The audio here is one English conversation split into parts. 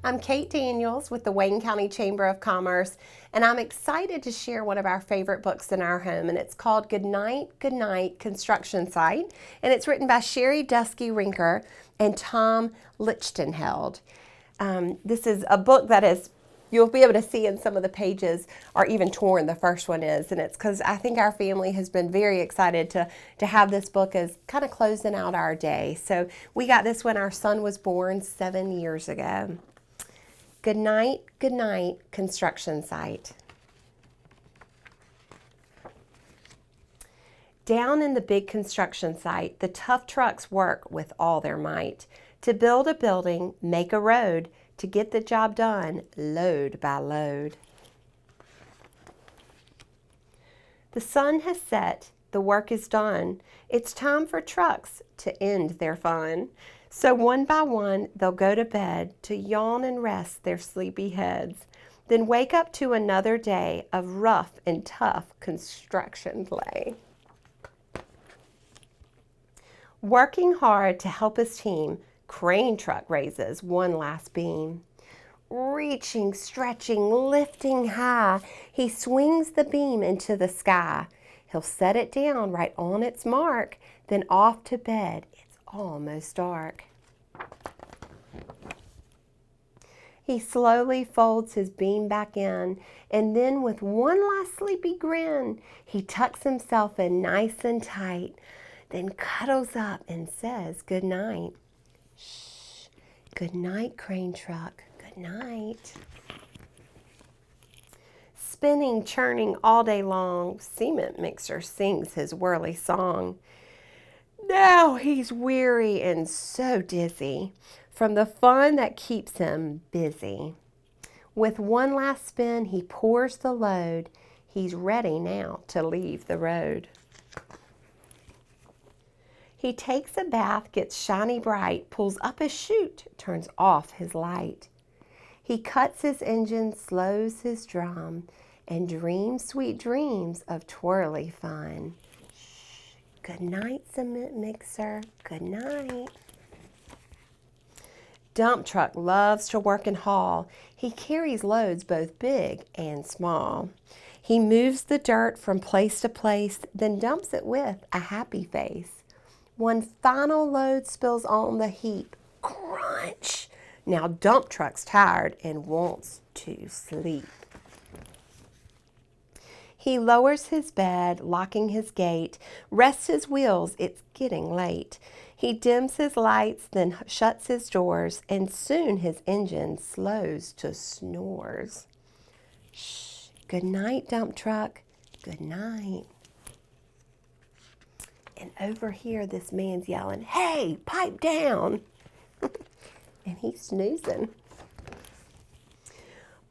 I'm Kate Daniels with the Wayne County Chamber of Commerce, and I'm excited to share one of our favorite books in our home, and it's called Goodnight, Goodnight Construction Site, and it's written by Sherry Dusky-Rinker and Tom Lichtenheld. This is a book that is, you'll be able to see in some of the pages are even torn, the first one is, and it's because I think our family has been very excited to have this book as kind of closing out our day. So we got this when our son was born 7 years ago. Goodnight, Goodnight Construction Site. Down in the big construction site, the tough trucks work with all their might to build a building, make a road, to get the job done, load by load. The sun has set, the work is done. It's time for trucks to end their fun. So one by one, they'll go to bed to yawn and rest their sleepy heads, then wake up to another day of rough and tough construction play. Working hard to help his team, crane truck raises one last beam. Reaching, stretching, lifting high, he swings the beam into the sky. He'll set it down right on its mark, then off to bed. It's almost dark. He slowly folds his beam back in, and then with one last sleepy grin, he tucks himself in nice and tight, then cuddles up and says goodnight. Shh, good night, crane truck, good night. Spinning, churning all day long, cement mixer sings his whirly song. Now he's weary and so dizzy from the fun that keeps him busy. With one last spin, he pours the load. He's ready now to leave the road. He takes a bath, gets shiny bright, pulls up his chute, turns off his light. He cuts his engine, slows his drum, and dreams sweet dreams of twirly fun. Shh. Good night, cement mixer. Good night. Dump truck loves to work and haul. He carries loads both big and small. He moves the dirt from place to place, then dumps it with a happy face. One final load spills on the heap. Crunch! Now dump truck's tired and wants to sleep. He lowers his bed, locking his gate, rests his wheels, it's getting late. He dims his lights, then shuts his doors, and soon his engine slows to snores. Shh, good night, dump truck, good night. And over here, this man's yelling, hey, pipe down. And he's snoozing.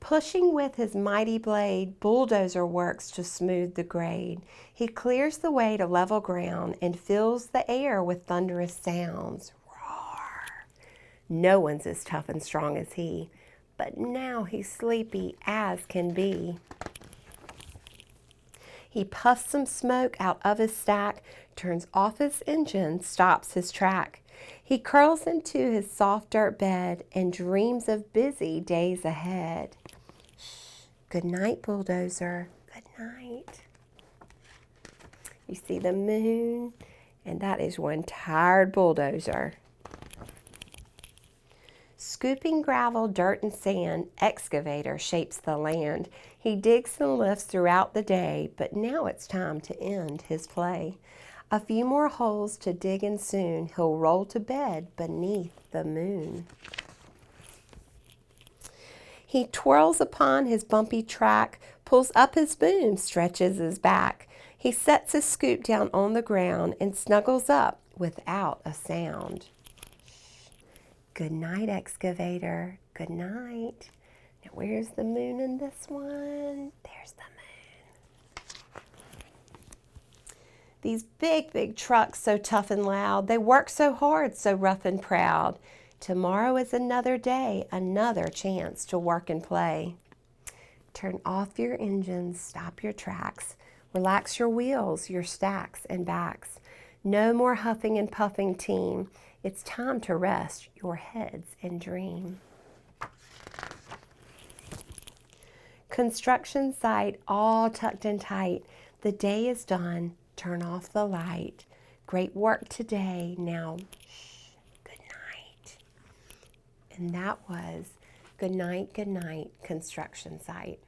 Pushing with his mighty blade, bulldozer works to smooth the grade. He clears the way to level ground and fills the air with thunderous sounds. Roar! No one's as tough and strong as he, but now he's sleepy as can be. He puffs some smoke out of his stack, turns off his engine, stops his track. He curls into his soft dirt bed and dreams of busy days ahead. Shh, good night, bulldozer, good night. You see the moon, and that is one tired bulldozer. Scooping gravel, dirt, and sand, excavator shapes the land. He digs and lifts throughout the day, but now it's time to end his play. A few more holes to dig and soon he'll roll to bed beneath the moon. He twirls upon his bumpy track, pulls up his boom, stretches his back. He sets his scoop down on the ground and snuggles up without a sound. Good night, excavator. Good night. Now where's the moon in this one? There's the moon. These big, big trucks, so tough and loud. They work so hard, so rough and proud. Tomorrow is another day, another chance to work and play. Turn off your engines, stop your tracks. Relax your wheels, your stacks and backs. No more huffing and puffing, team. It's time to rest your heads and dream. construction site all tucked in tight. The day is done. Turn off the light. Great work today. Now, shh, good night. And that was Good Night, Construction Site.